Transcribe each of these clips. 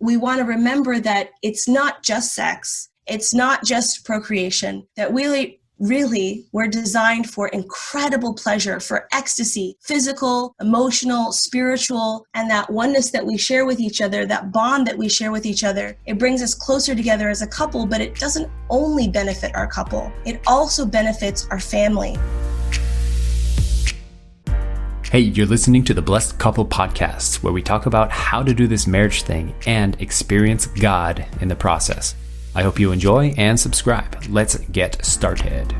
we want to remember that it's not just sex, it's not just procreation, that really, we're designed for incredible pleasure, for ecstasy, physical, emotional, spiritual, and that oneness that we share with each other, that bond that we share with each other. It brings us closer together as a couple, but it doesn't only benefit our couple. It also benefits our family. Hey, you're listening to the Blessed Couple Podcast, where we talk about how to do this marriage thing and experience God in the process. I hope you enjoy and subscribe. Let's get started.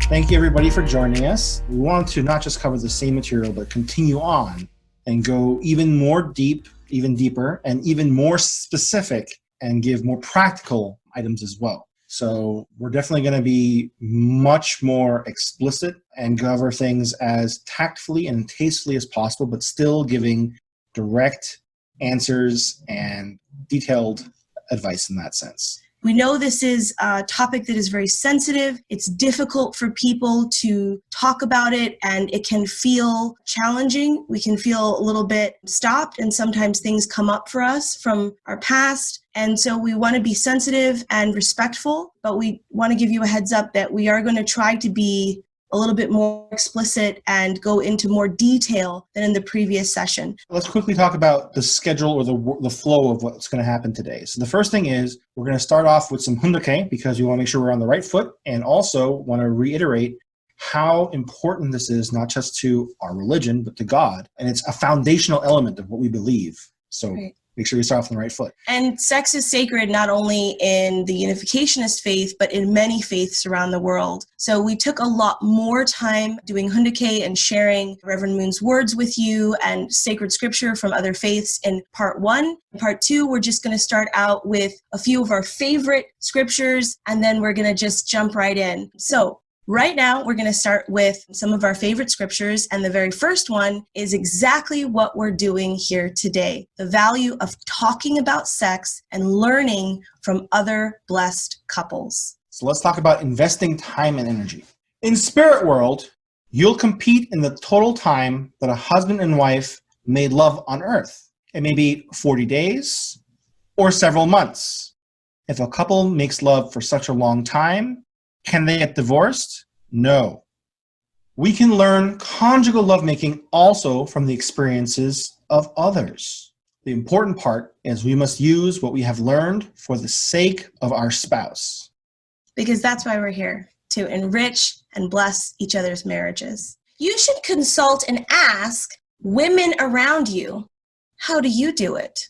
Thank you, everybody, for joining us. We want to not just cover the same material, but continue on and go even more deep, even deeper, and even more specific, and give more practical items as well. So we're definitely going to be much more explicit and cover things as tactfully and tastefully as possible, but still giving direct answers and detailed advice in that sense. We know this is a topic that is very sensitive. It's difficult for people to talk about it, and it can feel challenging. We can feel a little bit stopped, and sometimes things come up for us from our past. And so we want to be sensitive and respectful, but we want to give you a heads up that we are going to try to be a little bit more explicit and go into more detail than in the previous session. Let's quickly talk about the schedule or the flow of what's going to happen today. So the first thing is we're going to start off with some hundake because we want to make sure we're on the right foot, and also want to reiterate how important this is, not just to our religion, but to God. And it's a foundational element of what we believe. So right. Make sure you start off on the right foot. And sex is sacred not only in the Unificationist faith, but in many faiths around the world. So we took a lot more time doing hundake and sharing Reverend Moon's words with you and sacred scripture from other faiths in part 1. In part 2, we're just going to start out with a few of our favorite scriptures, and then we're going to just jump right in. So right now, we're going to start with some of our favorite scriptures, and the very first one is exactly what we're doing here today, the value of talking about sex and learning from other blessed couples. So let's talk about investing time and energy. In spirit world, you'll compete in the total time that a husband and wife made love on earth. It may be 40 days or several months. If a couple makes love for such a long time, can they get divorced? No. We can learn conjugal lovemaking also from the experiences of others. The important part is we must use what we have learned for the sake of our spouse. Because that's why we're here, to enrich and bless each other's marriages. You should consult and ask women around you, how do you do it?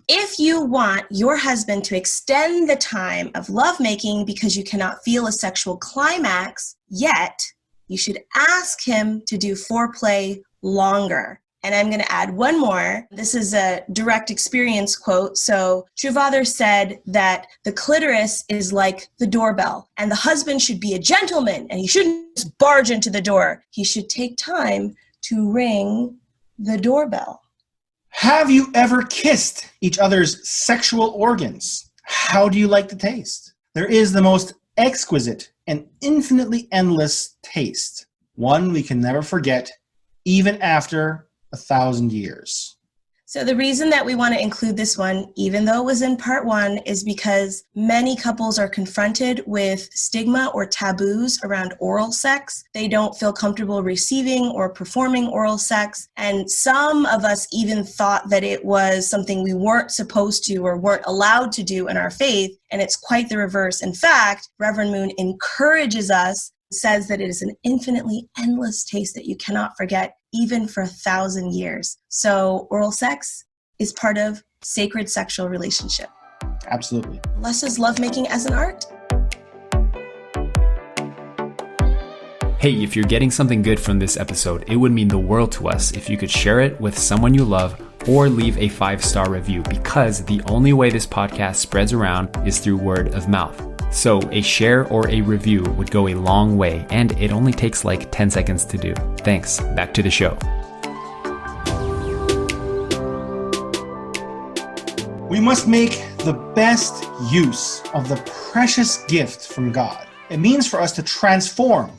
If you want your husband to extend the time of lovemaking because you cannot feel a sexual climax yet, you should ask him to do foreplay longer. And I'm going to add one more. This is a direct experience quote. So True Father said that the clitoris is like the doorbell, and the husband should be a gentleman, and he shouldn't just barge into the door. He should take time to ring the doorbell. Have you ever kissed each other's sexual organs? How do you like the taste? There is the most exquisite and infinitely endless taste, one we can never forget, even after 1,000 years. So the reason that we want to include this one, even though it was in part 1, is because many couples are confronted with stigma or taboos around oral sex. They don't feel comfortable receiving or performing oral sex. And some of us even thought that it was something we weren't supposed to or weren't allowed to do in our faith. And it's quite the reverse. In fact, Reverend Moon encourages us, says that it is an infinitely endless taste that you cannot forget, even for 1,000 years. So oral sex is part of sacred sexual relationship. Absolutely. Blesses lovemaking as an art. Hey, if you're getting something good from this episode, it would mean the world to us if you could share it with someone you love or leave a 5-star review, because the only way this podcast spreads around is through word of mouth. So a share or a review would go a long way, and it only takes like 10 seconds to do. Thanks. Back to the show. We must make the best use of the precious gift from God. It means for us to transform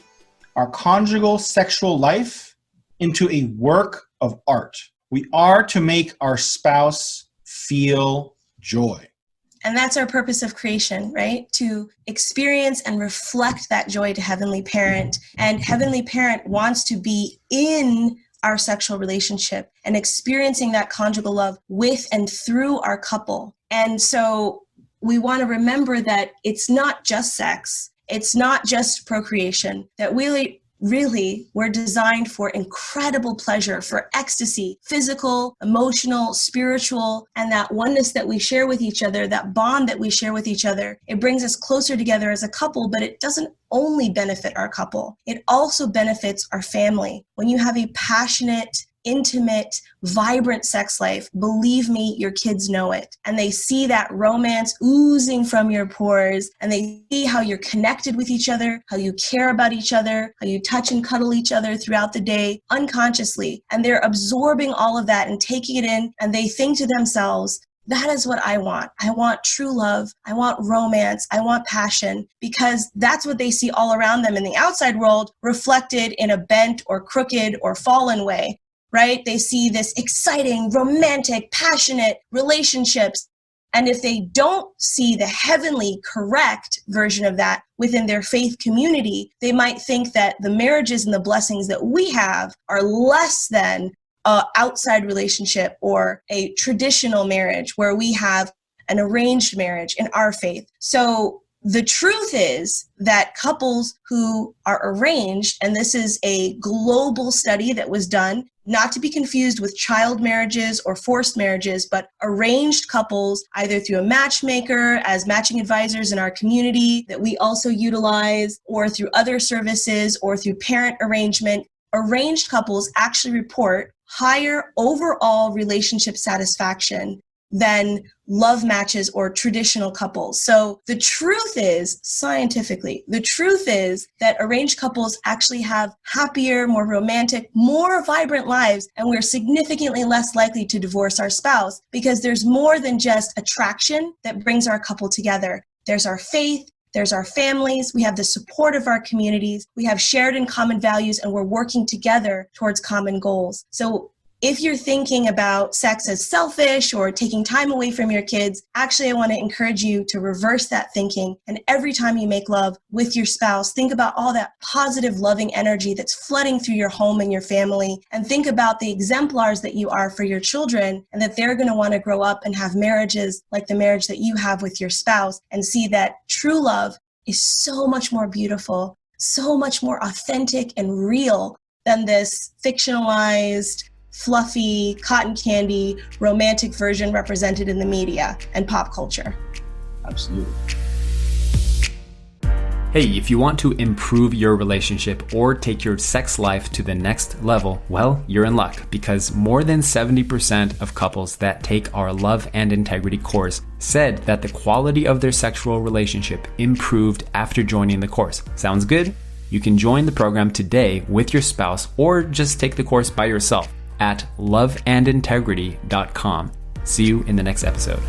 our conjugal sexual life into a work of art. We are to make our spouse feel joy. And that's our purpose of creation, right? To experience and reflect that joy to Heavenly Parent. And Heavenly Parent wants to be in our sexual relationship and experiencing that conjugal love with and through our couple. And so we want to remember that it's not just sex. It's not just procreation, that really, we're designed for incredible pleasure, for ecstasy, physical, emotional, spiritual, and that oneness that we share with each other, that bond that we share with each other. It brings us closer together as a couple, but it doesn't only benefit our couple. It also benefits our family. When you have a passionate, intimate, vibrant sex life, believe me, your kids know it. And they see that romance oozing from your pores, and they see how you're connected with each other, how you care about each other, how you touch and cuddle each other throughout the day unconsciously. And they're absorbing all of that and taking it in, and they think to themselves, that is what I want. I want true love. I want romance. I want passion, because that's what they see all around them in the outside world, reflected in a bent or crooked or fallen way. Right? They see this exciting, romantic, passionate relationships. And if they don't see the heavenly, correct version of that within their faith community, they might think that the marriages and the blessings that we have are less than an outside relationship or a traditional marriage where we have an arranged marriage in our faith. So the truth is that couples who are arranged, and this is a global study that was done, not to be confused with child marriages or forced marriages, but arranged couples, either through a matchmaker as matching advisors in our community that we also utilize, or through other services, or through parent arrangement. Arranged couples actually report higher overall relationship satisfaction than love matches or traditional couples. So the truth is, scientifically, the truth is that arranged couples actually have happier, more romantic, more vibrant lives, and we're significantly less likely to divorce our spouse because there's more than just attraction that brings our couple together. There's our faith, there's our families, we have the support of our communities, we have shared and common values, and we're working together towards common goals. So if you're thinking about sex as selfish or taking time away from your kids, actually, I want to encourage you to reverse that thinking. And every time you make love with your spouse, think about all that positive, loving energy that's flooding through your home and your family. And think about the exemplars that you are for your children, and that they're going to want to grow up and have marriages like the marriage that you have with your spouse, and see that true love is so much more beautiful, so much more authentic and real than this fictionalized, fluffy, cotton candy, romantic version represented in the media and pop culture. Absolutely. Hey, if you want to improve your relationship or take your sex life to the next level, well, you're in luck, because more than 70% of couples that take our Love and Integrity course said that the quality of their sexual relationship improved after joining the course. Sounds good? You can join the program today with your spouse, or just take the course by yourself at loveandintegrity.com. See you in the next episode.